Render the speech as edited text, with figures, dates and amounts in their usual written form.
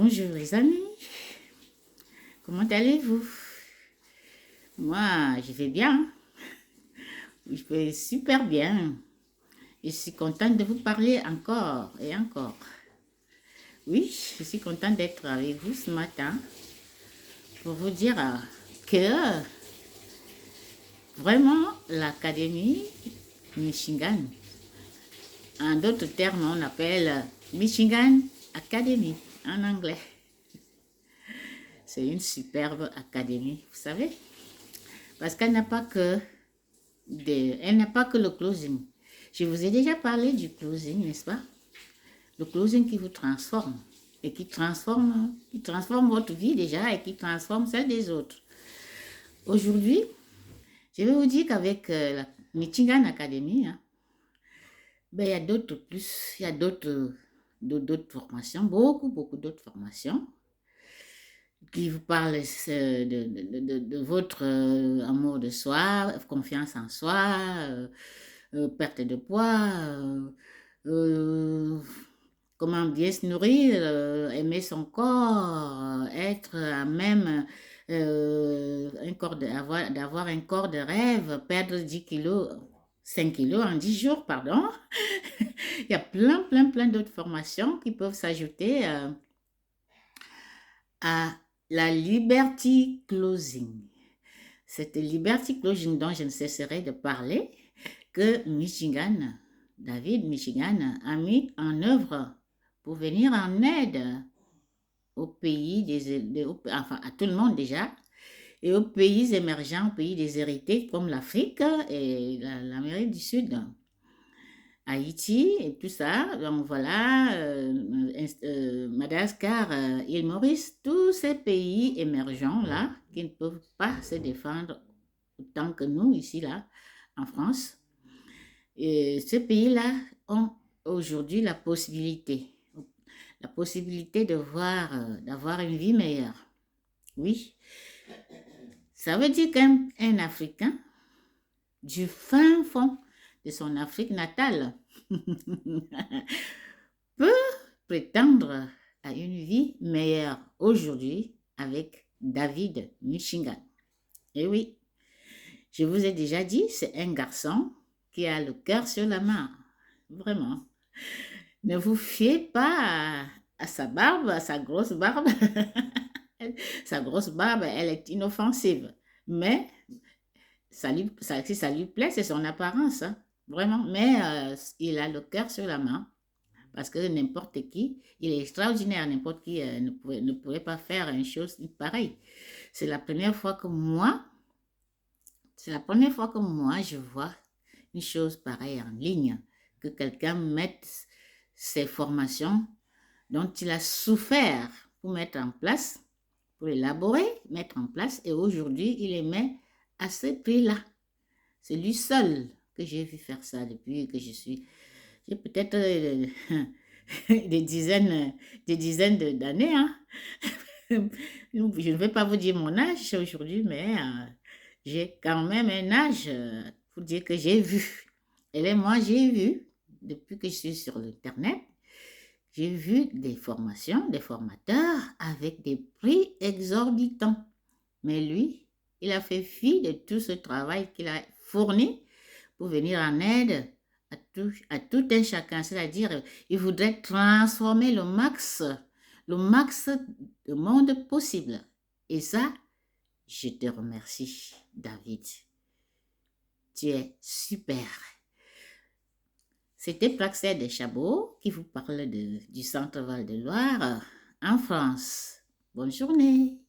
Bonjour les amis, comment allez-vous? Moi, je vais bien, je vais super bien. Je suis contente de vous parler encore et encore. Oui, je suis contente d'être avec vous ce matin pour vous dire que vraiment l'Académie Michigan, en d'autres termes, on appelle Michigan Academy en anglais. C'est une superbe académie, vous savez, parce qu'elle n'a pas que elle n'a pas que le closing. Je vous ai déjà parlé du closing, n'est-ce pas? Le closing qui vous transforme et qui transforme votre vie déjà et qui transforme celle des autres. Aujourd'hui, je vais vous dire qu'avec la Michigan Academy, hein, ben, il y a d'autres plus, il y a d'autres formations, beaucoup d'autres formations qui vous parlent de votre amour de soi, confiance en soi, perte de poids, euh, comment bien se nourrir, aimer son corps, être à même d'avoir un corps de rêve, perdre 10 kilos, 5 kilos en 10 jours, pardon. Il y a plein d'autres formations qui peuvent s'ajouter à la Liberty Closing. Cette Liberty Closing dont je ne cesserai de parler, que David Michigan a mis en œuvre pour venir en aide aux pays enfin à tout le monde déjà, et aux pays émergents, aux pays déshérités comme l'Afrique et l'Amérique du Sud, Haïti et tout ça. Donc voilà, Madagascar, île Maurice, tous ces pays émergents là qui ne peuvent pas se défendre autant que nous ici là en France. Et ces pays-là ont aujourd'hui la possibilité d'avoir une vie meilleure. Oui, ça veut dire qu'un Africain, du fin fond de son Afrique natale, peut prétendre à une vie meilleure aujourd'hui avec David Michigan. Et oui, je vous ai déjà dit, c'est un garçon qui a le cœur sur la main. Vraiment. Ne vous fiez pas à sa barbe, à sa grosse barbe. Sa grosse barbe, elle est inoffensive. Mais si ça lui plaît, c'est son apparence. Hein, vraiment. Mais il a le cœur sur la main. Parce que n'importe qui, il est extraordinaire. N'importe qui ne pourrait pas faire une chose pareille. C'est la première fois que moi, je vois une chose pareille en ligne, que quelqu'un mette ces formations dont il a souffert pour mettre en place, pour élaborer, mettre en place, et aujourd'hui, il les met à ce prix-là. C'est lui seul que j'ai vu faire ça depuis que j'ai peut-être des dizaines d'années. Hein. Je ne vais pas vous dire mon âge aujourd'hui, mais j'ai quand même un âge pour dire que j'ai vu. Et moi, j'ai vu, depuis que je suis sur l'Internet, j'ai vu des formations, des formateurs avec des prix exorbitants. Mais lui, il a fait fi de tout ce travail qu'il a fourni pour venir en aide à tout un chacun. C'est-à-dire, il voudrait transformer le max de monde possible. Et ça, je te remercie, David. Tu es super. C'était Praxède Chabot qui vous parle du Centre Val-de-Loire en France. Bonne journée.